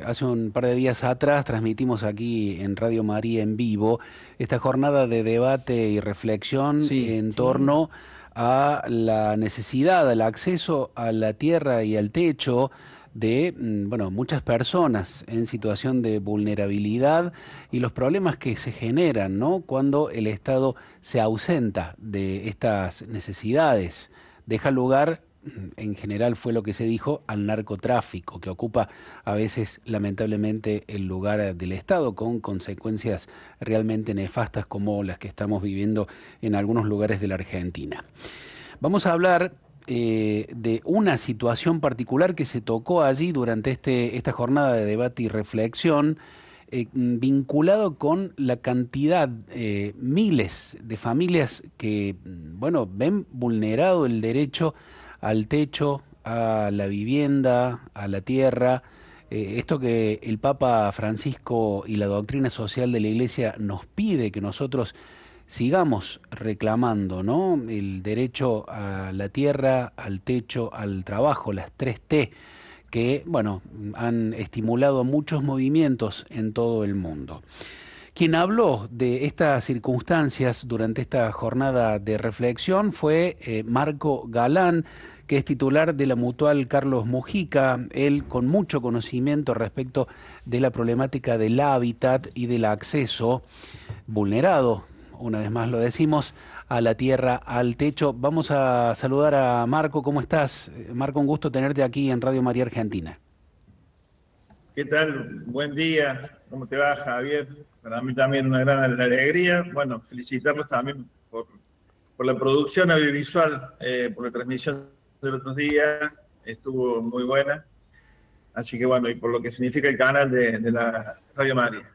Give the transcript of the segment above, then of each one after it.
hace un par de días atrás transmitimos aquí en Radio María en vivo esta jornada de debate y reflexión Sí, en torno a la necesidad, al acceso a la tierra y al techo de, bueno, muchas personas en situación de vulnerabilidad y los problemas que se generan, ¿no? Cuando el Estado se ausenta de estas necesidades, deja lugar, en general fue lo que se dijo, al narcotráfico, que ocupa a veces lamentablemente el lugar del Estado, con consecuencias realmente nefastas como las que estamos viviendo en algunos lugares de la Argentina. Vamos a hablar de una situación particular que se tocó allí durante esta jornada de debate y reflexión, vinculado con la cantidad, miles de familias que, bueno, ven vulnerado el derecho al techo, a la vivienda, a la tierra. Esto que el Papa Francisco y la doctrina social de la Iglesia nos pide que nosotros sigamos reclamando, ¿no? El derecho a la tierra, al techo, al trabajo, las tres T, que, bueno, han estimulado muchos movimientos en todo el mundo. Quien habló de estas circunstancias durante esta jornada de reflexión fue Marco Galán, que es titular de la Mutual Carlos Mujica, él con mucho conocimiento respecto de la problemática del hábitat y del acceso vulnerado, una vez más lo decimos, a la tierra, al techo. Vamos a saludar a Marco. ¿Cómo estás? Marco, un gusto tenerte aquí en Radio María Argentina. ¿Qué tal? Buen día. ¿Cómo te va, Javier? Para mí también una gran alegría. Bueno, felicitarlos también por la producción audiovisual, por la transmisión del otro día. Estuvo muy buena. Así que bueno, y por lo que significa el canal de la Radio María.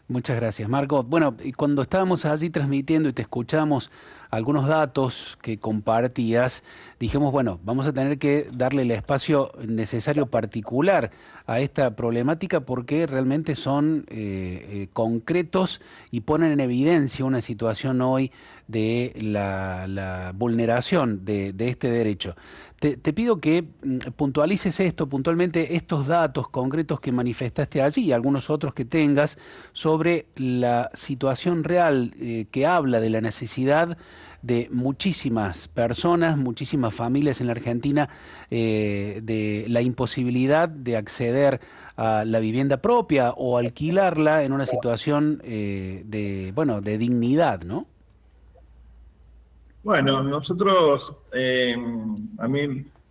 Muchas gracias, Marco. Bueno, y cuando estábamos allí transmitiendo y te escuchamos algunos datos que compartías, dijimos, bueno, vamos a tener que darle el espacio necesario particular a esta problemática porque realmente son concretos y ponen en evidencia una situación hoy de la vulneración de este derecho. Te pido que puntualices esto, puntualmente estos datos concretos que manifestaste allí y algunos otros que tengas sobre la situación real que habla de la necesidad de muchísimas personas, muchísimas familias en la Argentina, de la imposibilidad de acceder a la vivienda propia o alquilarla en una situación bueno, de dignidad, ¿no? Bueno, nosotros,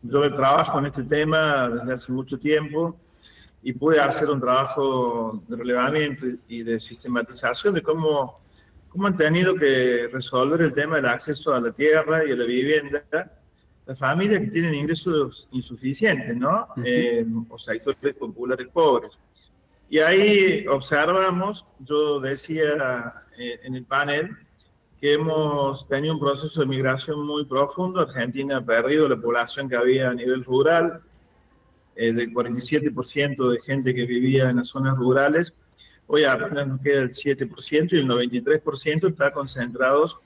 yo trabajo en este tema desde hace mucho tiempo y pude hacer un trabajo de relevamiento y de sistematización de cómo han tenido que resolver el tema del acceso a la tierra y a la vivienda las familias que tienen ingresos insuficientes, ¿no? Ujú. O sectores populares pobres. Y ahí observamos, yo decía en el panel, que hemos tenido un proceso de migración muy profundo. Argentina ha perdido la población que había a nivel rural, del 47% de gente que vivía en las zonas rurales. Hoy apenas nos queda el 7% y el 93% está concentrados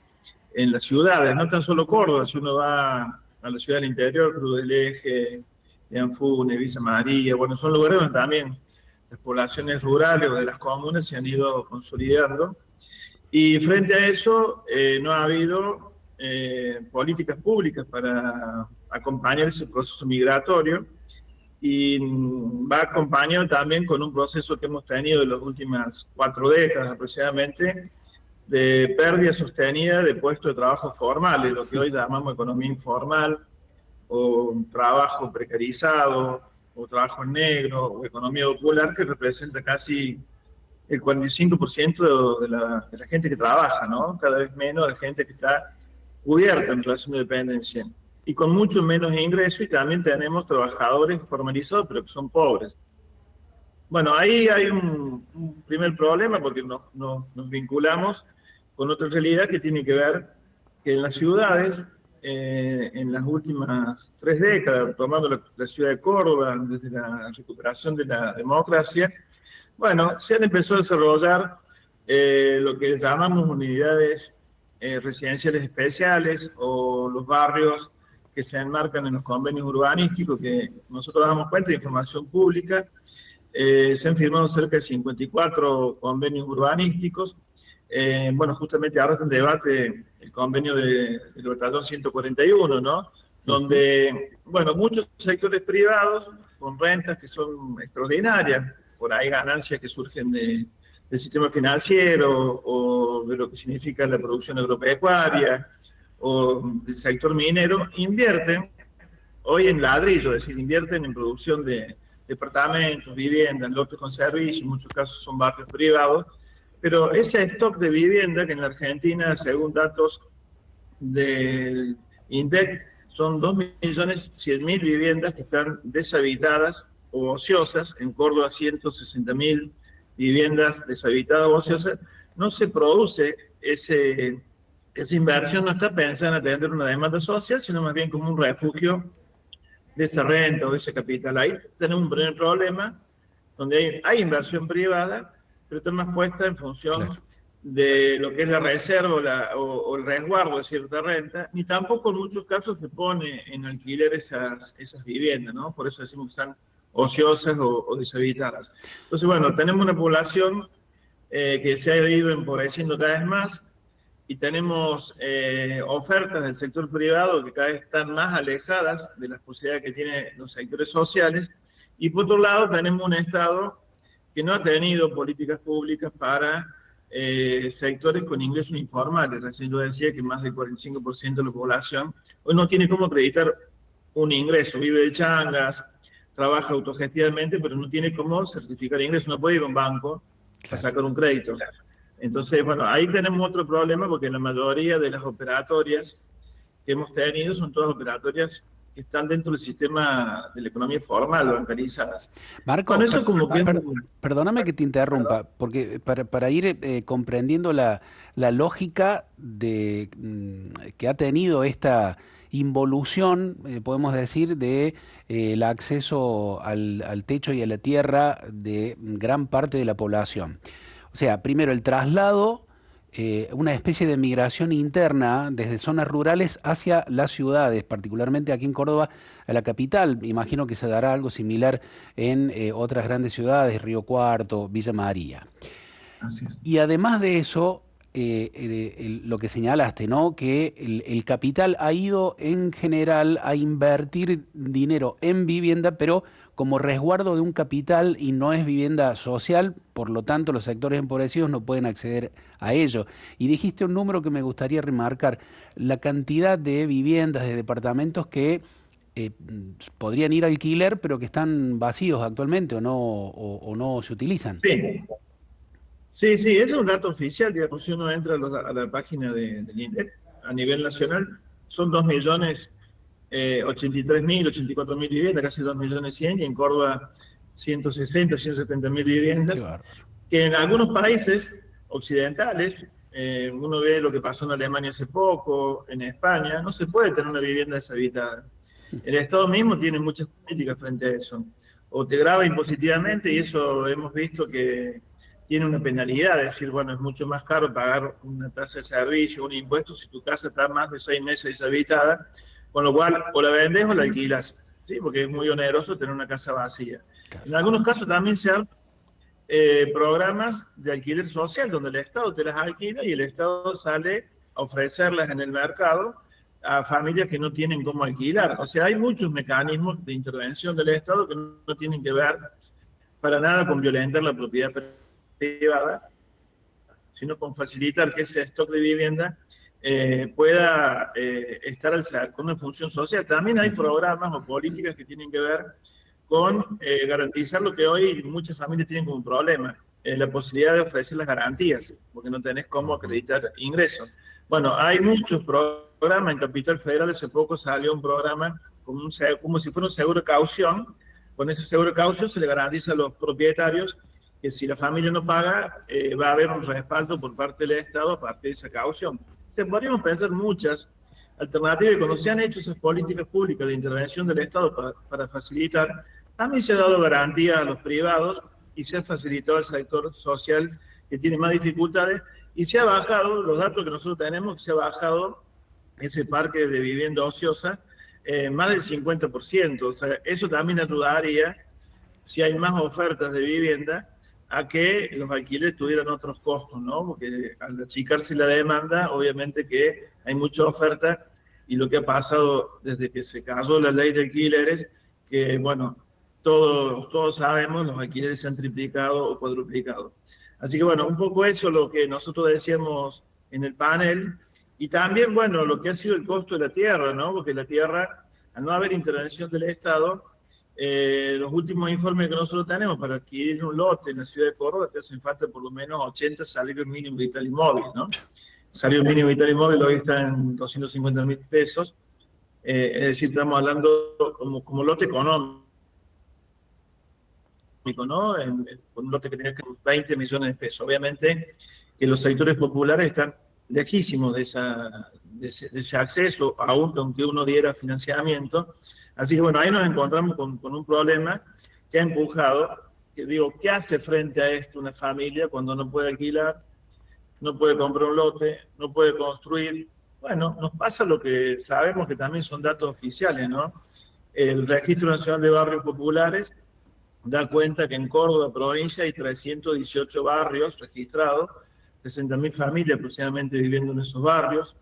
en las ciudades, no tan solo Córdoba. Si uno va a la ciudad del interior, Cruz del Eje, Anfune, Villa María, bueno, son lugares donde también las poblaciones rurales o de las comunas se han ido consolidando. Y frente a eso, no ha habido políticas públicas para acompañar ese proceso migratorio, y va acompañado también con un proceso que hemos tenido en las últimas 4 décadas aproximadamente, de pérdida sostenida de puestos de trabajo formales, lo que hoy llamamos economía informal, o trabajo precarizado, o trabajo en negro, o economía popular, que representa casi el 45% de la gente que trabaja, ¿no? Cada vez menos de gente que está cubierta en relación de dependencia. Y con mucho menos ingreso, y también tenemos trabajadores formalizados, pero que son pobres. Bueno, ahí hay un primer problema, porque nos vinculamos con otra realidad que tiene que ver que en las ciudades, en las últimas 3 décadas, tomando la ciudad de Córdoba, desde la recuperación de la democracia, bueno, se han empezado a desarrollar lo que llamamos unidades residenciales especiales, o los barrios que se enmarcan en los convenios urbanísticos, que nosotros damos cuenta de información pública, Se han firmado cerca de 54 convenios urbanísticos. Bueno, justamente ahora está en debate el convenio del Batallón 141, ¿no? Donde, bueno, muchos sectores privados con rentas que son extraordinarias, por ahí ganancias que surgen del sistema financiero o de lo que significa la producción agropecuaria o del sector minero, invierten hoy en ladrillo, es decir, invierten en producción de departamentos, viviendas, lotes con servicios, en muchos casos son barrios privados, pero ese stock de vivienda que en la Argentina, según datos del INDEC, son 2.100.000 viviendas que están deshabitadas o ociosas, en Córdoba 160.000 viviendas deshabitadas o ociosas, no se produce esa inversión, no está pensada en atender una demanda social, sino más bien como un refugio de esa renta o de ese capital. Ahí tenemos un primer problema, donde hay inversión privada, pero está más puesta en función de lo que es la reserva o el resguardo de cierta renta, ni tampoco en muchos casos se pone en alquiler esas viviendas, ¿no? Por eso decimos que están ociosas o deshabitadas. Entonces, bueno, tenemos una población que se ha ido empobreciendo cada vez más, y tenemos ofertas del sector privado que cada vez están más alejadas de las posibilidades que tienen los sectores sociales, y por otro lado tenemos un Estado que no ha tenido políticas públicas para sectores con ingresos informales. Recién yo decía que más del 45% de la población hoy no tiene cómo acreditar un ingreso, vive de changas, trabaja autogestivamente, pero no tiene cómo certificar ingresos, no puede ir a un banco a sacar un crédito. Entonces, bueno, ahí tenemos otro problema, porque la mayoría de las operatorias que hemos tenido son todas operatorias que están dentro del sistema de la economía formal, bancarizadas. Marco, Bueno, eso como que... perdóname que te interrumpa, porque para ir comprendiendo la lógica que ha tenido esta involución, podemos decir, de el acceso al techo y a la tierra de gran parte de la población. O sea, primero el traslado, una especie de migración interna desde zonas rurales hacia las ciudades, particularmente aquí en Córdoba, a la capital. Imagino que se dará algo similar en otras grandes ciudades, Río Cuarto, Villa María. Así es. Y además de eso, lo que señalaste, ¿no? Que el capital ha ido en general a invertir dinero en vivienda, pero como resguardo de un capital, y no es vivienda social, por lo tanto los sectores empobrecidos no pueden acceder a ello. Y dijiste un número que me gustaría remarcar: la cantidad de viviendas, de departamentos que podrían ir a alquiler, pero que están vacíos actualmente o no se utilizan. Sí. Sí, sí, ese es un dato oficial, digamos, si uno entra a la página del INDEC a nivel nacional, son 2.083.000, 84.000 viviendas, casi 2.100.000, y en Córdoba 160, 170.000 Qué viviendas, bárbaro. que en algunos países occidentales, uno ve lo que pasó en Alemania hace poco, en España, no se puede tener una vivienda deshabitada. El Estado mismo tiene muchas políticas frente a eso. O te grava impositivamente, y eso hemos visto que tiene una penalidad, es decir, bueno, es mucho más caro pagar una tasa de servicio, un impuesto, si tu casa está más de 6 meses deshabitada, con lo cual o la vendes o la alquilas, ¿sí? Porque es muy oneroso tener una casa vacía. Claro. En algunos casos también se dan programas de alquiler social, donde el Estado te las alquila y el Estado sale a ofrecerlas en el mercado a familias que no tienen cómo alquilar. O sea, hay muchos mecanismos de intervención del Estado que no tienen que ver para nada con violentar la propiedad privada, sino con facilitar que ese stock de vivienda pueda estar con una función social. También hay programas o políticas que tienen que ver con garantizar lo que hoy muchas familias tienen como un problema, la posibilidad de ofrecer las garantías, porque no tenés cómo acreditar ingresos. Bueno, hay muchos programas. En Capital Federal hace poco salió un programa como si fuera un seguro de caución. Con ese seguro de caución se le garantiza a los propietarios que si la familia no paga, va a haber un respaldo por parte del Estado a partir de esa caución. O sea, podríamos pensar muchas alternativas, y cuando se han hecho esas políticas públicas de intervención del Estado para facilitar, también se ha dado garantía a los privados y se ha facilitado al sector social que tiene más dificultades, y se ha bajado, los datos que nosotros tenemos, que se ha bajado ese parque de vivienda ociosa más del 50%. O sea, eso también ayudaría. si hay más ofertas de vivienda, a que los alquileres tuvieran otros costos, ¿no? Porque al achicarse la demanda, obviamente que hay mucha oferta, y lo que ha pasado desde que se cayó la ley de alquileres, que bueno, todos sabemos, los alquileres se han triplicado o cuadruplicado. Así que bueno, un poco eso es lo que nosotros decíamos en el panel, y también, bueno, lo que ha sido el costo de la tierra, ¿no? Porque la tierra, al no haber intervención del Estado, los últimos informes que nosotros tenemos para adquirir un lote en la ciudad de Córdoba te hacen falta por lo menos 80 salarios mínimos vital y móvil, ¿no? Salario mínimo vital y móvil hoy está en 250.000 pesos, es decir, estamos hablando como lote económico, ¿no? Un lote que tenía 20 millones de pesos. Obviamente que los sectores populares están lejísimos de ese acceso, aunque uno diera financiamiento. Así que bueno, ahí nos encontramos con un problema que ha empujado, que digo, ¿qué hace frente a esto una familia cuando no puede alquilar, no puede comprar un lote, no puede construir? Bueno, nos pasa lo que sabemos que también son datos oficiales, ¿no? El Registro Nacional de Barrios Populares da cuenta que en Córdoba, provincia, hay 318 barrios registrados, 60.000 familias aproximadamente viviendo en esos barrios.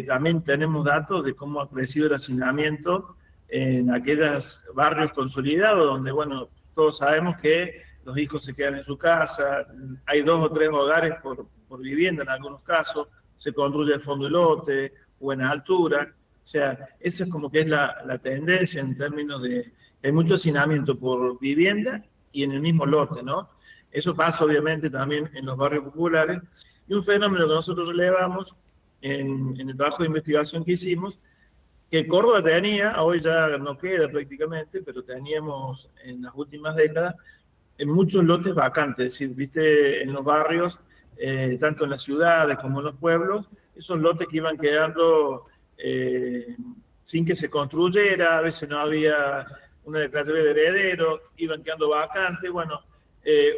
También tenemos datos de cómo ha crecido el hacinamiento en aquellos barrios consolidados, donde, bueno, todos sabemos que los hijos se quedan en su casa, hay 2 o 3 hogares por vivienda en algunos casos, se construye el fondo de lote, buena altura. O sea, esa es como que es la tendencia en términos de... Hay mucho hacinamiento por vivienda y en el mismo lote, ¿no? Eso pasa obviamente también en los barrios populares. Y un fenómeno que nosotros relevamos en el trabajo de investigación que hicimos, que Córdoba tenía, hoy ya no queda prácticamente, pero teníamos en las últimas décadas, en muchos lotes vacantes. Es decir, viste, en los barrios, tanto en las ciudades como en los pueblos, esos lotes que iban quedando sin que se construyera, a veces no había una declaratoria de herederos, iban quedando vacantes, bueno,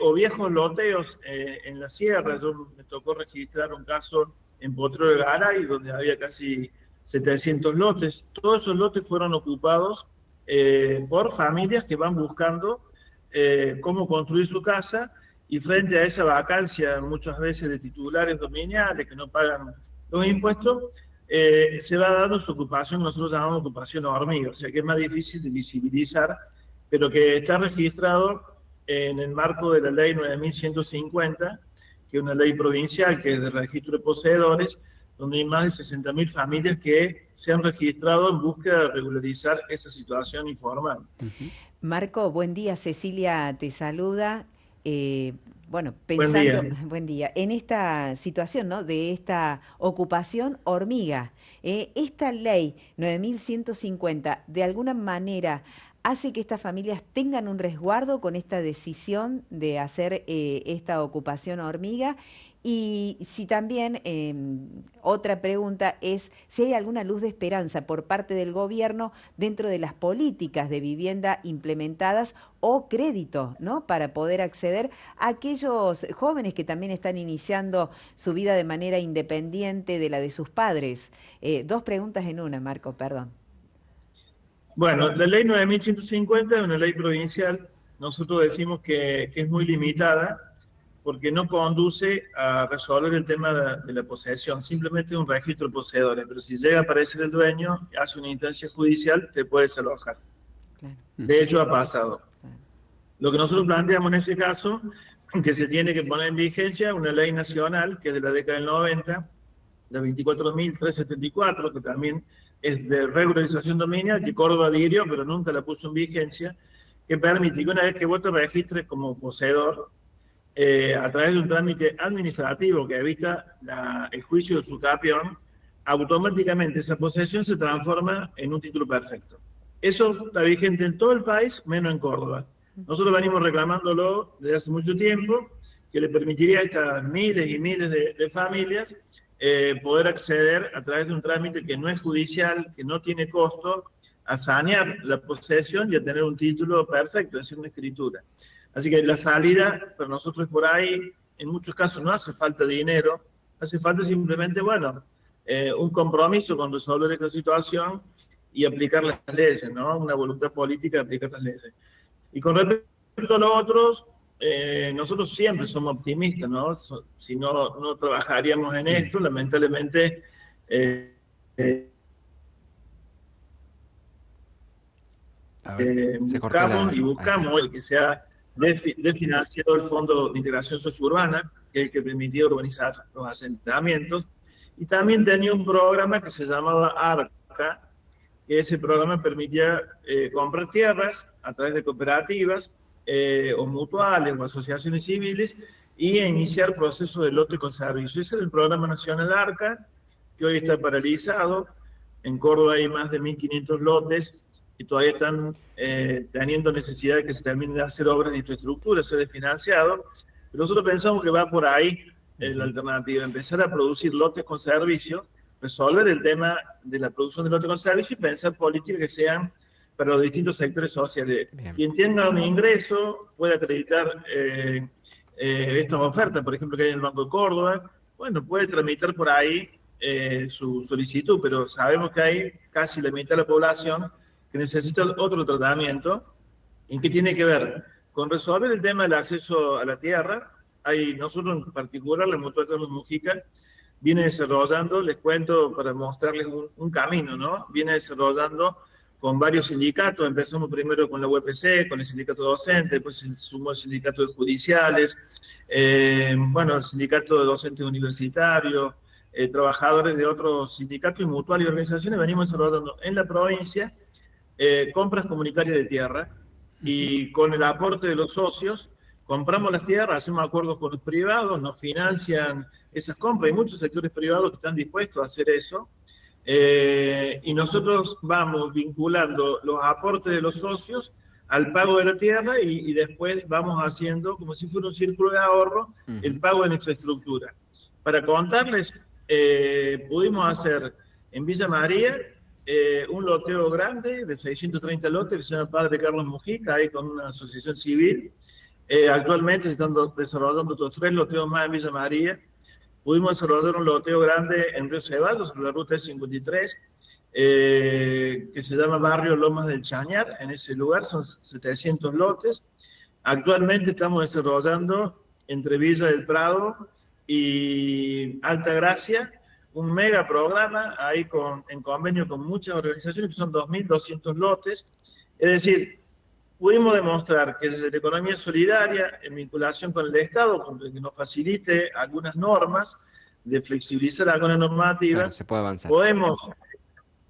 o viejos loteos en la sierra. Yo me tocó registrar un caso en Potrero de Garay, donde había casi 700 lotes. Todos esos lotes fueron ocupados por familias que van buscando cómo construir su casa, y frente a esa vacancia muchas veces de titulares dominiales que no pagan los impuestos, se va dando su ocupación, nosotros llamamos ocupación hormiga, o sea que es más difícil de visibilizar, pero que está registrado en el marco de la ley 9150, que es una ley provincial que es de registro de poseedores, donde hay más de 60.000 familias que se han registrado en búsqueda de regularizar esa situación informal. Marco, buen día. Cecilia te saluda. Bueno, Buen pensando, día. buen día, en esta situación, ¿no? De esta ocupación hormiga, esta ley 9150, de alguna manera hace que estas familias tengan un resguardo con esta decisión de hacer esta ocupación hormiga. Y si también, otra pregunta es si hay alguna luz de esperanza por parte del gobierno dentro de las políticas de vivienda implementadas o crédito, ¿no? Para poder acceder a aquellos jóvenes que también están iniciando su vida de manera independiente de la de sus padres. 2 preguntas en una, Marco, perdón. Bueno, la ley 9150 es una ley provincial. Nosotros decimos que es muy limitada porque no conduce a resolver el tema de la posesión, simplemente un registro de poseedores, pero si llega a aparecer el dueño, hace una instancia judicial, te puedes alojar. Claro. De hecho, ha pasado. Claro. Lo que nosotros planteamos en ese caso, que se tiene que poner en vigencia una ley nacional, que es de la década del 90, la 24.374, que también es de regularización dominial, que Córdoba adhirió, pero nunca la puso en vigencia, que permite que una vez que vos te registres como poseedor, a través de un trámite administrativo que evita el juicio de usucapión, automáticamente esa posesión se transforma en un título perfecto. Eso está vigente en todo el país, menos en Córdoba. Nosotros venimos reclamándolo desde hace mucho tiempo, que le permitiría a estas miles y miles de familias poder acceder a través de un trámite que no es judicial, que no tiene costo, a sanear la posesión y a tener un título perfecto, es decir, una escritura. Así que la salida para nosotros por ahí, en muchos casos no hace falta dinero, hace falta simplemente, bueno, un compromiso con resolver esta situación y aplicar las leyes, ¿no? Una voluntad política de aplicar las leyes. Y con respecto respecto a los otros, nosotros siempre somos optimistas, ¿no? Si no, no trabajaríamos en esto, lamentablemente. A ver, se cortó Buscamos y buscamos ahí. que sea desfinanciado el Fondo de Integración Sociourbana, que es el que permitía urbanizar los asentamientos, y también tenía un programa que se llamaba ARCA, que ese programa permitía comprar tierras a través de cooperativas o mutuales o asociaciones civiles y iniciar procesos de lote con servicio. Ese es el programa nacional ARCA, que hoy está paralizado. En Córdoba hay más de 1.500 lotes y todavía están teniendo necesidad de que se terminen de hacer obras de infraestructura, ser financiado. Pero nosotros pensamos que va por ahí la alternativa, empezar a producir lotes con servicio, resolver el tema de la producción de lotes con servicio y pensar políticas que sean para los distintos sectores sociales. Bien. Quien tenga un ingreso puede acreditar estas ofertas, por ejemplo, que hay en el Banco de Córdoba, bueno, puede tramitar por ahí su solicitud, pero sabemos que hay casi la mitad de la población que necesita otro tratamiento y que tiene que ver con resolver el tema del acceso a la tierra. Nosotros en particular, la Mutual Carlos Mujica, viene desarrollando, les cuento para mostrarles un camino, ¿no? Viene desarrollando con varios sindicatos, empezamos primero con la UPC, con el sindicato docente, después se sumó el sindicato de judiciales, bueno, el sindicato de docentes universitarios, trabajadores de otros sindicatos y mutuales y organizaciones, venimos desarrollando en la provincia compras comunitarias de tierra y con el aporte de los socios compramos las tierras, hacemos acuerdos con los privados, nos financian esas compras. Hay muchos sectores privados que están dispuestos a hacer eso. Y nosotros vamos vinculando los aportes de los socios al pago de la tierra y después vamos haciendo, como si fuera un círculo de ahorro, el pago de la infraestructura. Para contarles, pudimos hacer en Villa María un loteo grande de 630 lotes que se llama Padre Carlos Mujica, ahí con una asociación civil. Actualmente se están desarrollando otros 3 loteos más en Villa María. Pudimos desarrollar un loteo grande en Río Ceballos, sobre la ruta 53, que se llama Barrio Lomas del Chañar. En ese lugar son 700 lotes. Actualmente estamos desarrollando entre Villa del Prado y Alta Gracia un mega programa ahí en convenio con muchas organizaciones, que son 2.200 lotes. Es decir, pudimos demostrar que desde la economía solidaria, en vinculación con el Estado, que nos facilite algunas normas, de flexibilizar alguna normativa, Claro, se puede avanzar. podemos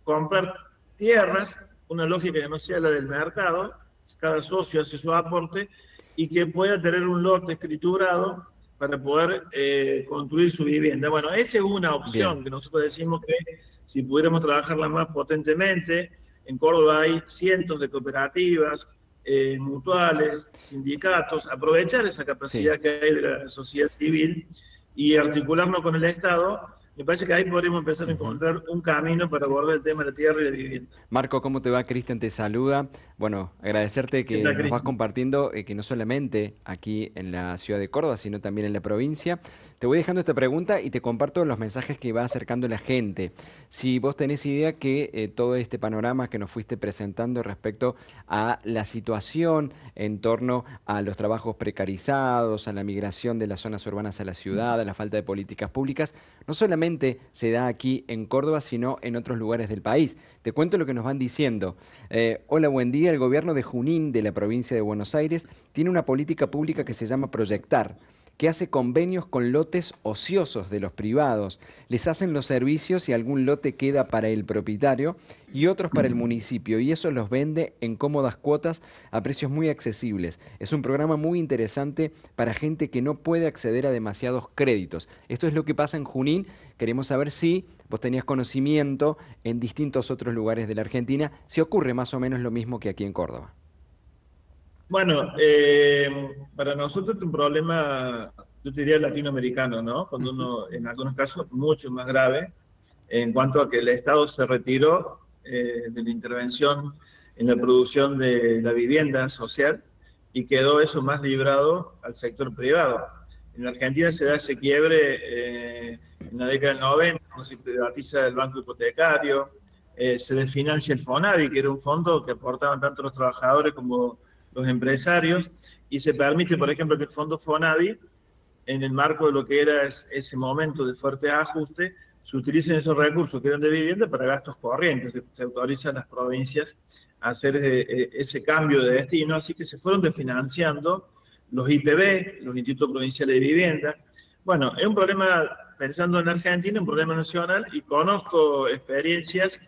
comprar tierras, una lógica que no sea la del mercado, cada socio hace su aporte, y que pueda tener un lote escriturado para poder construir su vivienda. Bueno, esa es una opción. Bien. Que nosotros decimos que si pudiéramos trabajarla más potentemente, en Córdoba hay cientos de cooperativas, mutuales, sindicatos, aprovechar esa capacidad que hay de la sociedad civil y articularnos con el Estado. Me parece que ahí podríamos empezar a encontrar un camino para abordar el tema de la tierra y la vivienda. Marco, ¿cómo te va? Cristian te saluda. Bueno, agradecerte que nos vas compartiendo que no solamente aquí en la ciudad de Córdoba, sino también en la provincia. Te voy dejando esta pregunta y te comparto los mensajes que va acercando la gente. Si vos tenés idea que todo este panorama que nos fuiste presentando respecto a la situación en torno a los trabajos precarizados, a la migración de las zonas urbanas a la ciudad, a la falta de políticas públicas, no solamente se da aquí en Córdoba, sino en otros lugares del país. Te cuento lo que nos van diciendo. Hola, buen día. El gobierno de Junín, de la provincia de Buenos Aires, tiene una política pública que se llama Proyectar, que hace convenios con lotes ociosos de los privados. Les hacen los servicios y algún lote queda para el propietario y otros para el municipio, y eso los vende en cómodas cuotas a precios muy accesibles. Es un programa muy interesante para gente que no puede acceder a demasiados créditos. Esto es lo que pasa en Junín. Queremos saber si vos tenías conocimiento en distintos otros lugares de la Argentina, si ocurre más o menos lo mismo que aquí en Córdoba. Bueno, para nosotros es un problema, yo diría latinoamericano, ¿no? Cuando uno, en algunos casos, mucho más grave, en cuanto a que el Estado se retiró de la intervención en la producción de la vivienda social y quedó eso más librado al sector privado. En la Argentina se da ese quiebre en la década del 90, cuando se privatiza el banco hipotecario, se desfinancia el FONAVI, que era un fondo que aportaban tanto los trabajadores como los empresarios, y se permite, por ejemplo, que el Fondo Fonavi, en el marco de lo que era ese momento de fuerte ajuste, se utilicen esos recursos que eran de vivienda para gastos corrientes. Se autorizan las provincias a hacer ese cambio de destino, así que se fueron desfinanciando los IPB, los Institutos Provinciales de Vivienda. Bueno, es un problema, pensando en Argentina, un problema nacional, y conozco experiencias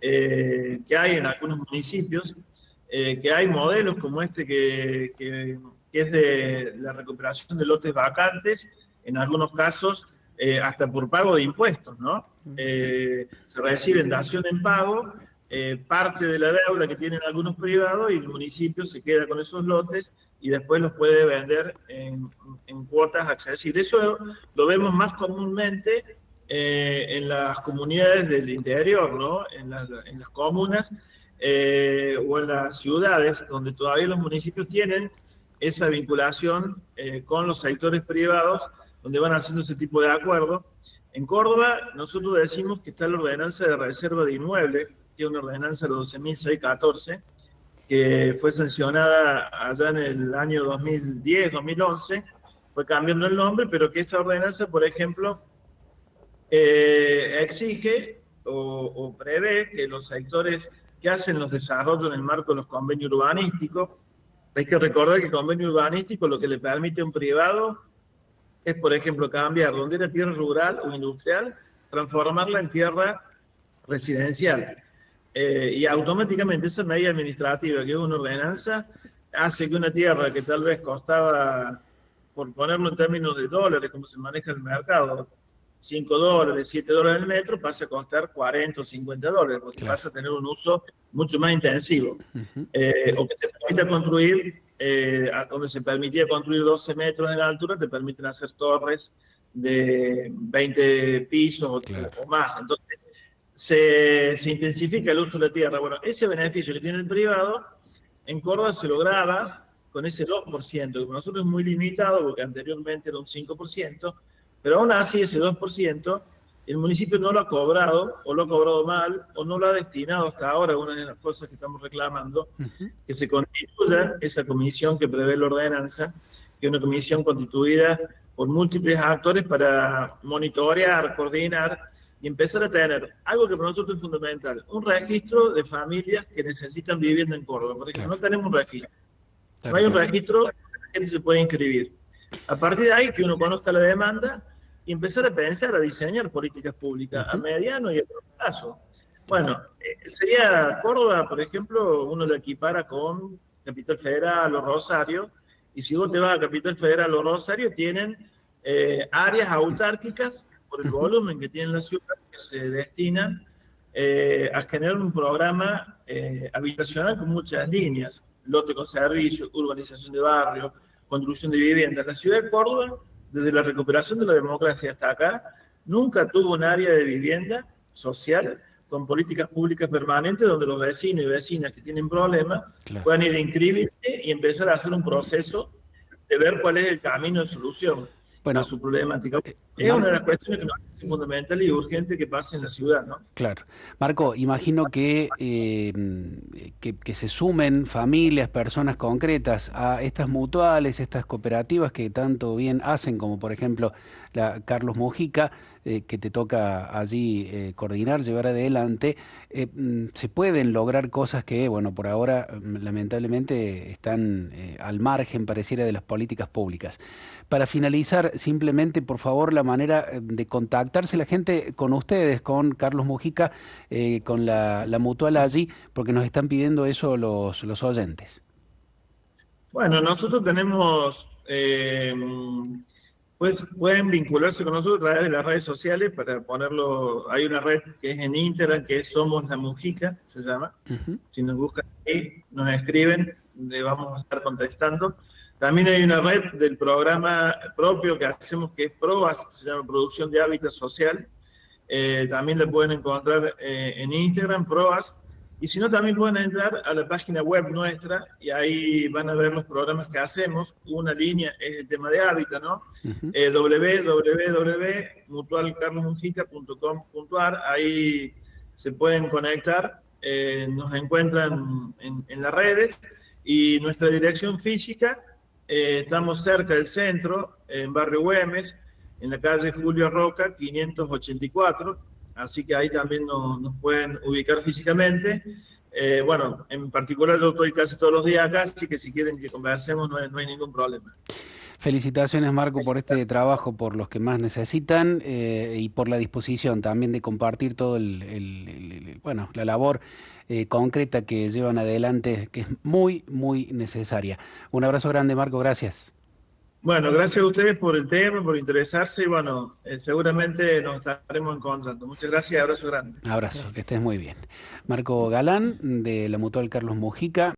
que hay en algunos municipios, que hay modelos como este que es de la recuperación de lotes vacantes, en algunos casos hasta por pago de impuestos, ¿no? Se reciben dación en pago, parte de la deuda que tienen algunos privados, y el municipio se queda con esos lotes y después los puede vender en cuotas accesibles. Eso lo vemos más comúnmente en las comunidades del interior, ¿no? En las comunas o en las ciudades, donde todavía los municipios tienen esa vinculación con los sectores privados, donde van haciendo ese tipo de acuerdos. En Córdoba, nosotros decimos que está la ordenanza de reserva de inmueble, que es una ordenanza de 12.614, que fue sancionada allá en el año 2010, 2011, fue cambiando el nombre, pero que esa ordenanza, por ejemplo, exige o prevé que los sectores que hacen los desarrollos en el marco de los convenios urbanísticos, hay que recordar que el convenio urbanístico lo que le permite a un privado es, por ejemplo, cambiar donde era tierra rural o industrial, transformarla en tierra residencial. Y automáticamente esa medida administrativa, que es una ordenanza, hace que una tierra que tal vez costaba, por ponerlo en términos de dólares, como se maneja el mercado, $5, $7 el metro, pasa a costar 40 o 50 dólares, porque Claro. pasa a tener un uso mucho más intensivo. O que se permita construir, donde se permitía construir 12 metros en altura, te permiten hacer torres de 20 pisos Claro. o más. Entonces, se intensifica el uso de la tierra. Bueno, ese beneficio que tiene el privado, en Córdoba se lograba con ese 2%, que para nosotros es muy limitado, porque anteriormente era un 5%, pero aún así ese 2%, el municipio no lo ha cobrado, o lo ha cobrado mal, o no lo ha destinado hasta ahora, una de las cosas que estamos reclamando, que se constituya esa comisión que prevé la ordenanza, que es una comisión constituida por múltiples actores para monitorear, coordinar y empezar a tener algo que para nosotros es fundamental, un registro de familias que necesitan vivienda en Córdoba, porque Claro. no tenemos un registro. Claro, No hay un claro. registro, la gente se puede inscribir. A partir de ahí, que uno conozca la demanda y empezar a pensar, a diseñar políticas públicas a mediano y a largo plazo. Bueno, sería Córdoba, por ejemplo, uno lo equipara con Capital Federal o Rosario, y si vos te vas a Capital Federal o Rosario, tienen áreas autárquicas por el volumen que tiene la ciudad, que se destinan a generar un programa habitacional con muchas líneas, lote con servicios, urbanización de barrios, construcción de vivienda. La ciudad de Córdoba, desde la recuperación de la democracia hasta acá, nunca tuvo un área de vivienda social con políticas públicas permanentes donde los vecinos y vecinas que tienen problemas Claro. puedan ir a inscribirse y empezar a hacer un proceso de ver cuál es el camino de solución Bueno, a su problemática. Es una de las cuestiones que nos parece fundamental y urgente que pase en la ciudad, ¿no? Claro. Marco, imagino que se sumen familias, personas concretas a estas mutuales, estas cooperativas que tanto bien hacen, como por ejemplo la Carlos Mujica, que te toca allí coordinar, llevar adelante. Se pueden lograr cosas que, bueno, por ahora lamentablemente están al margen, pareciera, de las políticas públicas. Para finalizar, simplemente, por favor, la manera de contactarse la gente con ustedes, con Carlos Mujica, con la mutual allí, porque nos están pidiendo eso los oyentes. Bueno, nosotros tenemos, pues pueden vincularse con nosotros a través de las redes sociales para ponerlo. Hay una red que es en Instagram, que es Somos la Mujica, se llama. Si nos buscan ahí, nos escriben, le vamos a estar contestando. También hay una red del programa propio que hacemos, que es PROAS, se llama Producción de Hábitat Social. También la pueden encontrar en Instagram, PROAS. Y si no, también pueden entrar a la página web nuestra y ahí van a ver los programas que hacemos. Una línea es el tema de hábitat, ¿no? www.mutualcarlosmujica.com.ar. Ahí se pueden conectar, nos encuentran en las redes Y nuestra dirección física, estamos cerca del centro, en Barrio Güemes, en la calle Julio Roca, 584, así que ahí también nos pueden ubicar físicamente. Bueno, en particular yo estoy casi todos los días acá, así que si quieren que conversemos no hay ningún problema. Felicitaciones, Marco, por este trabajo, por los que más necesitan y por la disposición también de compartir todo bueno, la labor concreta que llevan adelante, que es muy, muy necesaria. Un abrazo grande, Marco, gracias. Bueno, gracias a ustedes por el tema, por interesarse y bueno, seguramente nos estaremos encontrando. Muchas gracias, abrazo grande. Abrazo, que estés muy bien. Marco Galán, de la Mutual Carlos Mujica.